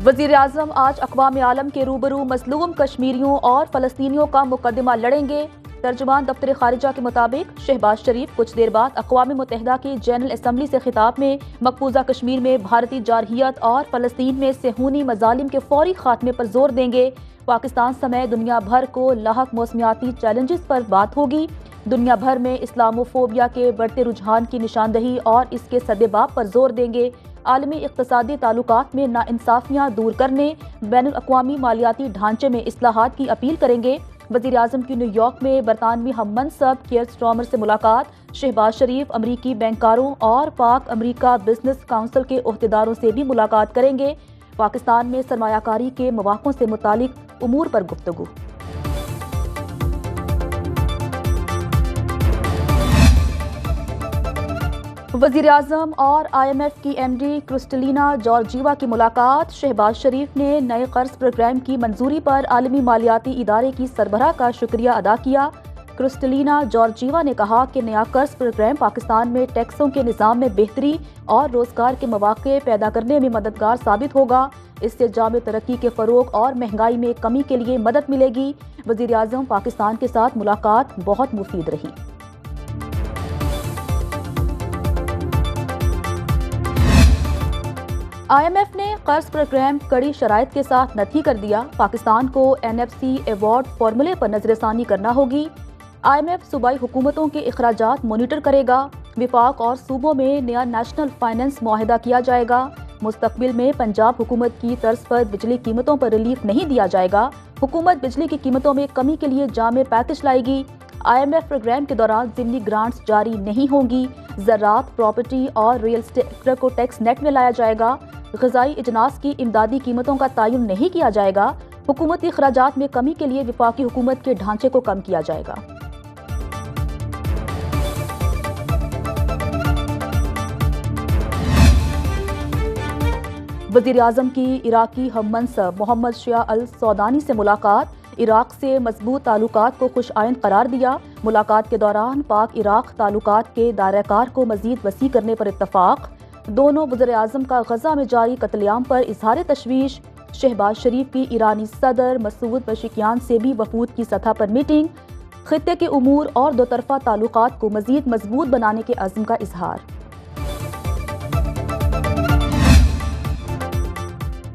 वज़ीर-ए-आज़म आज अक़वाम आलम के रूबरू मज़लूम कश्मीरियों और फ़लस्तीनियों का मुकदमा लड़ेंगे। तर्जुमान दफ्तर खारिजा के मुताबिक शहबाज शरीफ कुछ देर बाद अक़वाम मुत्तहिदा की जनरल असम्बली से खिताब में मकबूजा कश्मीर में भारतीय जारहियत और फ़लस्तीन में सेहूनी मज़ालिम के फौरी खात्मे पर जोर देंगे। पाकिस्तान समेत दुनिया भर को लाहक मौसमियाती चैलेंजेस पर बात होगी। दुनिया भर में इस्लामोफोबिया के बढ़ते रुझान की निशानदही और इसके सद्देबाब पर जोर देंगे। आलमी इक़्तिसादी ताल्लुकात में नाइंसाफ़ियाँ दूर करने, बैनुल अक़वामी मालियाती ढांचे में इस्लाहात की अपील करेंगे। वज़ीर आज़म की न्यूयॉर्क में बरतानवी हममनसब कियर स्टार्मर से मुलाकात। शहबाज शरीफ अमरीकी बैंकरों और पाक अमरीका बिजनेस काउंसिल के ओहदेदारों से भी मुलाकात करेंगे। पाकिस्तान में सरमायाकारी के मौक़ों से मुतालिक उमूर पर गुफ्तगू। वज़ीर-ए-आज़म और IMF की MD क्रिस्टलिना जॉर्जीवा की मुलाकात। शहबाज शरीफ ने नए कर्ज प्रोग्राम की मंजूरी पर आलमी मालियाती इदारे की सरबराह का शुक्रिया अदा किया। क्रिस्टलिना जॉर्जीवा ने कहा कि नया कर्ज प्रोग्राम पाकिस्तान में टैक्सों के निज़ाम में बेहतरी और रोज़गार के मौक़े पैदा करने में मददगार साबित होगा। इससे जामे तरक्की के फ़रोग और महंगाई में कमी के लिए मदद मिलेगी। वज़ीर-ए-आज़म पाकिस्तान के साथ मुलाकात बहुत मुफीद रही। IMF ने कर्ज प्रोग्राम कड़ी शराइत के साथ नथी कर दिया। पाकिस्तान को NFC अवार्ड फॉर्मूले पर नजरसानी करना होगी। IMF सूबाई हुकूमतों के अखराजात मॉनिटर करेगा। विफाक और सूबों में नया नेशनल फाइनेंस मुआहिदा किया जाएगा। मुस्तकबिल में पंजाब हुकूमत की तर्ज पर बिजली कीमतों पर रिलीफ नहीं दिया जाएगा। हुकूमत बिजली की कीमतों में कमी के लिए जामे पैकेज लाएगी। IMF प्रोग्राम के दौरान ज़िमनी ग्रांट्स जारी नहीं होंगी। ज़राअत, प्रॉपर्टी और रियल एस्टेट को टैक्स नेट में लाया जाएगा। ग़िज़ाई इजनास की इमदादी कीमतों का तयन नहीं किया जाएगा। हुकूमती अखराजात में कमी के लिए वफाकी हुकूमत के ढांचे को कम किया जाएगा। वज़ीर-ए-आज़म की इराकी हममनसब मोहम्मद शिया अल सौदानी से मुलाकात। इराक से मजबूत ताल्लुकात को खुश आइंद करार दिया। मुलाकात के दौरान पाक इराक ताल्लुकात के दायरा-कार को मजीद वसी करने पर इत्तफाक। दोनों वज़ीर-ए-आज़म का गजा में जारी कत्लेआम पर इजहार तशवीश। शहबाज शरीफ की ईरानी सदर मसूद पशेकियान से भी वफूद की सतह पर मीटिंग। खित्ते के उमूर और दो तरफा ताल्लुकात को मजीद मजबूत बनाने के अज़्म का इजहार।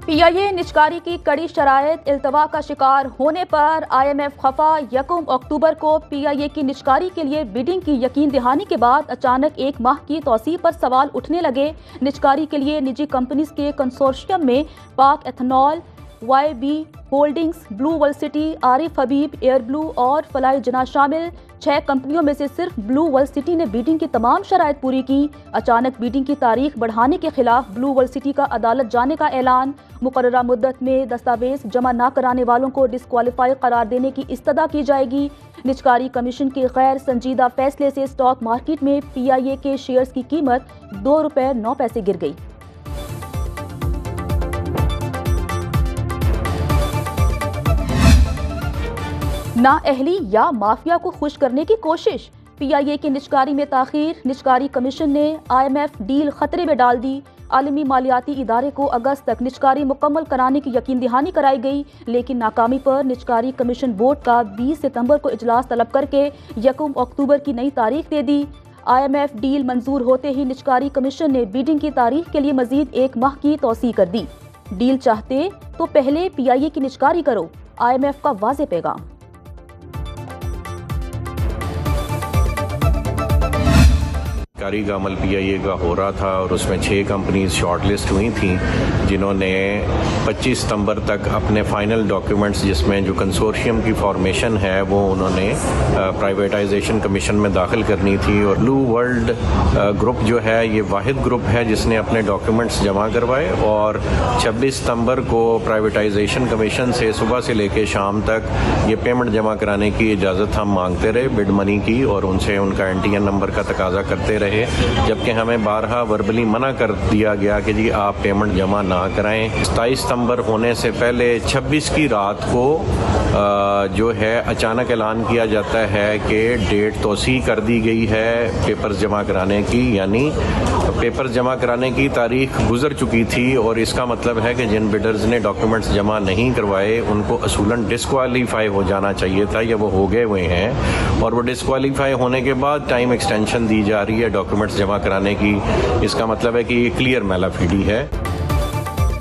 PIA निजकारी की कड़ी शराइत इल्तवा का शिकार होने पर IMF खफा। 1 अक्टूबर को PIA की निजकारी के लिए बिडिंग की यकीन दहानी के बाद अचानक एक माह की तौसी पर सवाल उठने लगे। निजकारी के लिए निजी कंपनीज के कंसोर्शियम में Pak ethanol, YB holdings, blue world city, Arif Habib, air blue और फलाई जना शामिल। 6 कंपनियों में से सिर्फ ब्लू वर्ल्ड सिटी ने बीडिंग की तमाम शराइत पूरी की। अचानक बीडिंग की तारीख बढ़ाने के खिलाफ ब्लू वर्ल्ड सिटी का अदालत जाने का ऐलान। मुकर्ररा मुद्दत में दस्तावेज जमा न कराने वालों को डिस्क्वालीफाई करार देने की इस्तदा की जाएगी। निजकारी कमीशन के गैर संजीदा फैसले से स्टॉक मार्केट में PIA के शेयर्स की कीमत ₹2.09 गिर गई। नाअहली या माफिया को खुश करने की कोशिश। PIA की निजकारी में ताखीर। निजकारी कमीशन ने IMF डील खतरे में डाल दी। आलमी मालियाती इदारे को अगस्त तक निजकारी मुकम्मल कराने की यकीन दहानी कराई गई, लेकिन नाकामी पर निजकारी कमीशन बोर्ड का 20 सितंबर को इजलास तलब करके 1 अक्टूबर की नई तारीख दे दी। IMF डील मंजूर होते ही निजकारी कमीशन ने बीडिंग की तारीख के लिए मजीद 1 माह की तौसी कर दी। डील चाहते तो पहले PIA की निजकारी करो, IMF का वाज़े पैगाम। कारी का अमल PIA का हो रहा था और उसमें 6 कंपनीज शॉर्टलिस्ट हुई थी जिन्होंने 25 सितंबर तक अपने फाइनल डॉक्यूमेंट्स, जिसमें जो कंसोर्शियम की फॉर्मेशन है वो उन्होंने प्राइवेटाइजेशन कमीशन में दाखिल करनी थी। और ब्लू वर्ल्ड ग्रुप जो है ये वाहिद ग्रुप है जिसने अपने डॉक्यूमेंट्स जमा करवाए और 26 सितंबर को प्राइवेटाइजेशन कमीशन से सुबह से लेकर शाम तक ये पेमेंट जमा कराने की इजाज़त हम मांगते रहे बिड मनी की, और उनसे उनका NTN नंबर का तकाजा करते रहे। थे, जबकि हमें बारहा वर्बली मना कर दिया गया कि जी आप पेमेंट जमा ना कराएं। 27 सितंबर होने से पहले 26 की रात को जो है अचानक ऐलान किया जाता है कि डेट तोसी कर दी गई है पेपर्स जमा कराने की, यानी पेपर्स जमा कराने की तारीख गुजर चुकी थी और इसका मतलब है कि जिन बिडर्स ने डॉक्यूमेंट्स जमा नहीं करवाए उनको असूलन डिस्क्वालीफाई हो जाना चाहिए था, या वो हो गए हुए हैं, और वो डिस्क्वालीफाई होने के बाद टाइम एक्सटेंशन दी जा रही है डॉक्यूमेंट्स जमा कराने की। इसका मतलब है कि ये क्लियर मैलाफिडी है।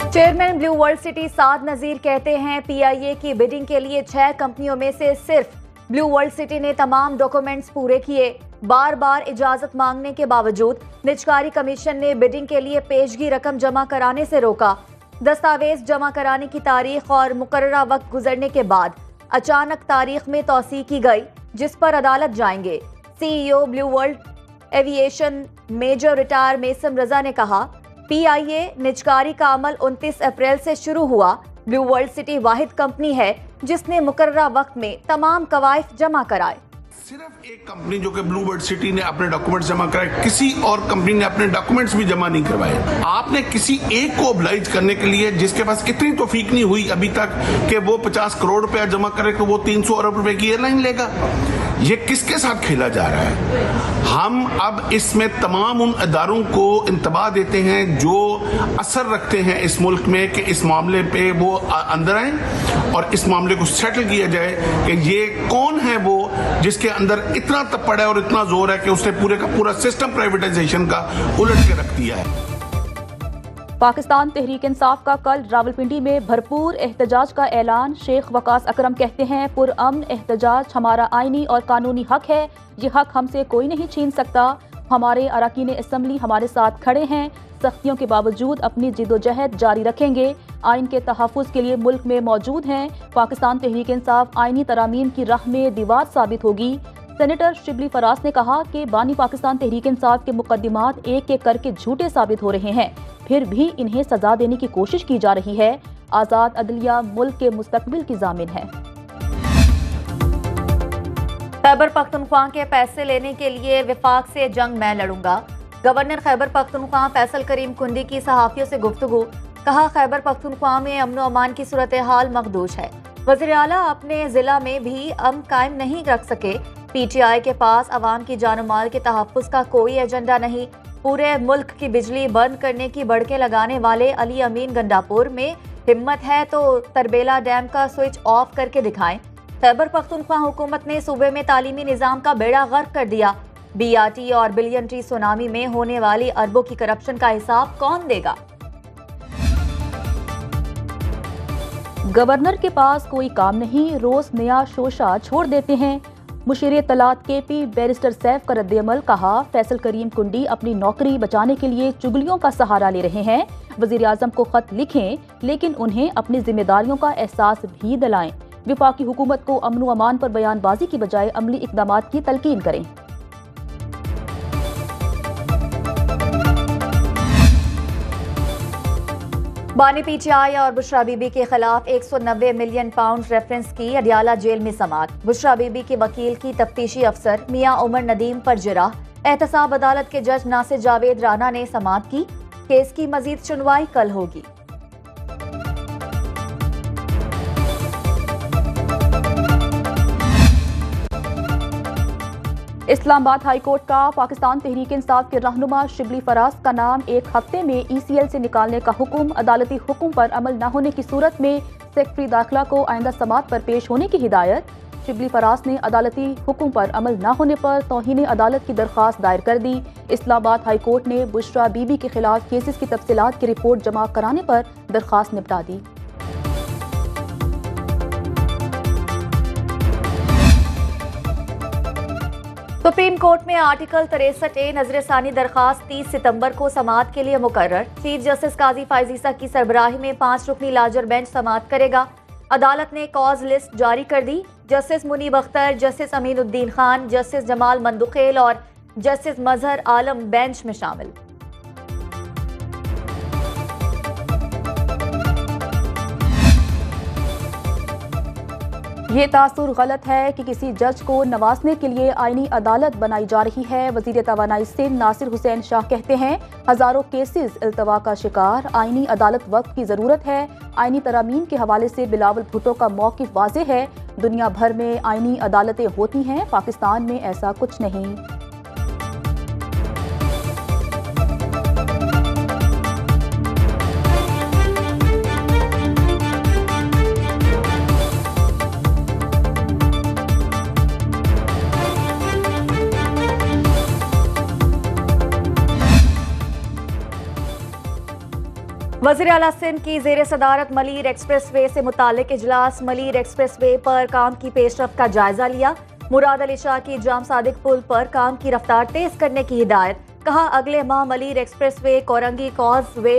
चेयरमैन ब्लू वर्ल्ड सिटी साद नजीर कहते हैं पीआईए की बिडिंग के लिए 6 कंपनियों में से सिर्फ ब्लू वर्ल्ड सिटी ने तमाम डॉक्यूमेंट्स पूरे किए। बार बार इजाजत मांगने के बावजूद निजकारी कमीशन ने बिडिंग के लिए पेशगी रकम जमा कराने से रोका। दस्तावेज जमा कराने की तारीख और मुकर्ररा वक्त गुजरने के बाद अचानक तारीख में तौसी की गई, जिस पर अदालत जाएंगे। CEO blue world aviation major retire Maisam Raza ने कहा, पीआईए निजकारी का अमल 29 अप्रैल से शुरू हुआ। ब्लू वर्ल्ड सिटी वाहिद कंपनी है जिसने मुकर्ररा वक्त में तमाम कवायद जमा कराए। सिर्फ एक कंपनी जो कि ब्लू वर्ल्ड सिटी ने अपने डॉक्यूमेंट्स जमा कराए, किसी और कंपनी ने अपने डॉक्यूमेंट्स भी जमा नहीं करवाए। आपने किसी एक को ऑब्लाइज करने के लिए जिसके पास इतनी तौफीक नहीं हुई अभी तक कि वो 50 करोड़ रुपया जमा करे तो वो 300 अरब रुपए की एयरलाइन लेगा, ये किसके साथ खेला जा रहा है? हम अब इसमें तमाम उन इदारों को इंतबाह देते हैं जो असर रखते हैं इस मुल्क में कि इस मामले पे वो अंदर आए और इस मामले को सेटल किया जाए कि ये कौन है वो जिसके अंदर इतना तप्पड़ है और इतना जोर है कि उसने पूरे का पूरा सिस्टम प्राइवेटाइजेशन का उलट के रख दिया है। पाकिस्तान तहरीक इंसाफ का कल रावलपिंडी में भरपूर एहतजाज का ऐलान। शेख वकास अकरम कहते हैं, पुरअमन एहतजाज हमारा आईनी और कानूनी हक है, ये हक हमसे कोई नहीं छीन सकता। हमारे अरकान असम्बली हमारे साथ खड़े हैं, सख्तियों के बावजूद अपनी जिद्दोजहद जारी रखेंगे। आइन के तहफ़्फ़ुज़ के लिए मुल्क में मौजूद हैं। पाकिस्तान तहरीक इंसाफ आइनी तरामीम की राह में दीवार साबित होगी। सेनेटर शिबली फराज ने कहा कि बानी पाकिस्तान तहरीक इंसाफ के मुकदमात एक एक करके झूठे साबित हो रहे हैं, फिर भी इन्हें सजा देने की कोशिश की जा रही है। आज़ाद अदलिया मुल्क के मुस्तकबिल की जामिन है। खैबर पख्तूनख्वा के पैसे लेने के लिए विफाक से जंग मैं लड़ूंगा। गवर्नर खैबर पख्तूनख्वा फैसल करीम कुंडी की सहाफियों से गुफ्तगू। कहा, खैबर पख्तूनख्वा में अमन व अमान की सूरत हाल मखदूश है। वज़ीर आला अपने जिला में भी अमन कायम नहीं रख सके। पीटीआई के पास अवाम की जान माल के तहफ़्फ़ुज़ का कोई एजेंडा नहीं। पूरे मुल्क की बिजली बंद करने की बड़के लगाने वाले अली अमीन गंडापुर में हिम्मत है तो तरबेला डैम का स्विच ऑफ करके दिखाएं। खैबर पख्तूनख्वा हुकूमत ने सूबे में तालीमी निज़ाम का बेड़ा गर्क कर दिया। बीआरटी और बिलियन ट्री सुनामी में होने वाली अरबों की करप्शन का हिसाब कौन देगा? गवर्नर के पास कोई काम नहीं, रोज नया शोशा छोड़ देते हैं। मुशीर इत्तलात केपी बैरिस्टर सैफ का रद्द-ए-अमल। कहा, फैसल करीम कुंडी अपनी नौकरी बचाने के लिए चुगलियों का सहारा ले रहे हैं। वज़ीर आज़म को खत लिखें, लेकिन उन्हें अपनी जिम्मेदारियों का एहसास भी दिलाएं। विफाकी हुकूमत को अमन व अमान पर बयानबाजी की बजाय अमली इक़दामात की तलकीन करें। बानी पीटीआई और बुशरा बीबी के खिलाफ 190 मिलियन पाउंड रेफरेंस की अडियाला जेल में समाअत। बुशरा बीबी के वकील की तफ्तीशी अफसर मियां उमर नदीम पर जिरह। एहतसाब अदालत के जज नासिर जावेद राना ने समाअत की। केस की मजीद सुनवाई कल होगी। इस्लामाबाद हाई कोर्ट का पाकिस्तान तहरीक इंसाफ के रहनुमा शिबली फराज का नाम 1 हफ्ते में ECL से निकालने का हुक्म। अदालती हुक्म पर अमल न होने की सूरत में सेक्रेटरी दाखिला को आइंदा समाअत पर पेश होने की हिदायत। शिबली फराज ने अदालती हुक्म पर अमल न होने पर तौहीन अदालत की दरख्वास्त दायर कर दी। इस्लामाबाद हाई कोर्ट ने बुशरा बीबी के खिलाफ केसेस की तफसीलात की रिपोर्ट जमा कराने पर दरख्वास्त निपटा दी। सुप्रीम कोर्ट में आर्टिकल 63A नजरसानी दरखास्त 30 सितंबर को समाअत के लिए मुकर्रर। चीफ जस्टिस काजी फायजीसा की सरबराही में 5 रुकनी लार्जर बेंच समाअत करेगा। अदालत ने कॉज लिस्ट जारी कर दी। Justice Munib Akhtar, justice Aminuddin Khan, justice Jamal Mandokhail और जस्टिस मजहर आलम बेंच में शामिल। ये तासुर गलत है कि किसी जज को नवाजने के लिए आईनी अदालत बनाई जा रही है। वजीर तवानाई सिंध नासिर हुसैन शाह कहते हैं, हजारों केसेस इल्तवा का शिकार, आईनी अदालत वक्त की जरूरत है। आईनी तरामीम के हवाले से बिलावल भुट्टो का मौकिफ वाज़ेह है। दुनिया भर में आईनी अदालतें होती हैं, पाकिस्तान में ऐसा कुछ नहीं। वज़ीर आला सिंध की ज़ेर सदारत मलीर एक्सप्रेस वे से मुतालिक इजलास। मलीर एक्सप्रेस वे पर काम की पेशरफ्त का जायजा लिया। मुराद अली शाह की जाम सादिक पुल पर काम की रफ्तार तेज करने की हिदायत। कहा, अगले माह Malir expressway Korangi causeway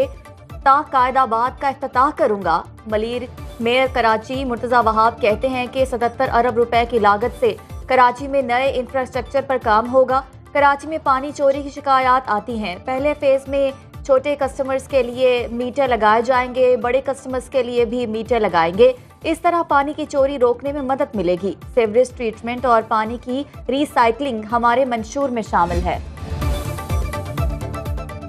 ता कायदाबाद का इफ्तिताह करूंगा। मलीर मेयर कराची मुर्तजा वहाब कहते हैं कि 77 अरब रुपए की लागत से कराची में नए इंफ्रास्ट्रक्चर पर काम होगा। कराची में पानी चोरी की शिकायत आती हैं। पहले फेज में छोटे कस्टमर्स के लिए मीटर लगाए जाएंगे, बड़े कस्टमर्स के लिए भी मीटर लगाएंगे। इस तरह पानी की चोरी रोकने में मदद मिलेगी। सीवरेज ट्रीटमेंट और पानी की रिसाइकलिंग हमारे मंशूर में शामिल है।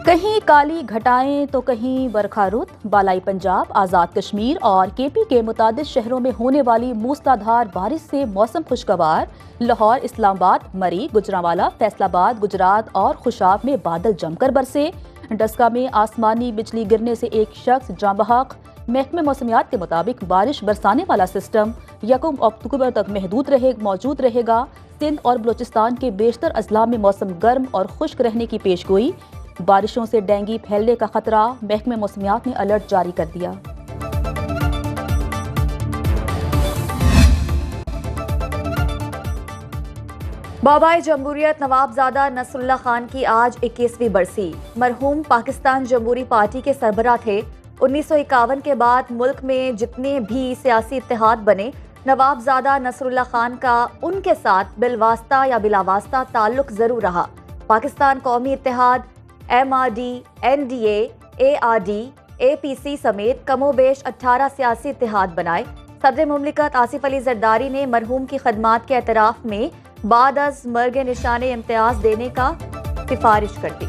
कहीं काली घटाएं तो कहीं बरखा रुत। बालाई पंजाब, आज़ाद कश्मीर और केपी के मुतादिद शहरों में होने वाली मूसलाधार बारिश से मौसम खुशगवार। लाहौर, इस्लामाबाद, मरी, गुजरांवाला, फैसलाबाद, गुजरात और खुशाब में बादल जमकर बरसे। डस्का में आसमानी बिजली गिरने से एक शख्स जाँ बहक। महकमे मौसमियात के मुताबिक बारिश बरसाने वाला सिस्टम 1 अक्टूबर तक मौजूद रहेगा। सिंध और बलोचिस्तान के बेशतर अजला में मौसम गर्म और खुश्क रहने की पेशगोई। बारिशों से डेंगू फैलने का खतरा, महकमे मौसमियात ने अलर्ट जारी कर दिया। बाबाए जमहूरियत नवाबजादा नसरुल्लाह खान की आज 21वीं बरसी। मरहूम पाकिस्तान जमहूरी पार्टी के सरबराह थे। 1951 के बाद मुल्क में जितने भी सियासी इत्तेहाद बने, नवाबजादा नसरुल्लाह खान का उनके साथ बिलवास्ता या बिलावास्ता ताल्लुक जरूर रहा। पाकिस्तान कौमी इत्तेहाद, MRD, NDA, ARD, APC समेत कमोबेश 18 सियासी इत्तेहाद बनाए। सदर मुमलिकत आसिफ अली जरदारी ने मरहूम की खदमात के एतराफ में बाद अज मर्ग निशाने इम्तियाज देने का सिफारिश कर दी।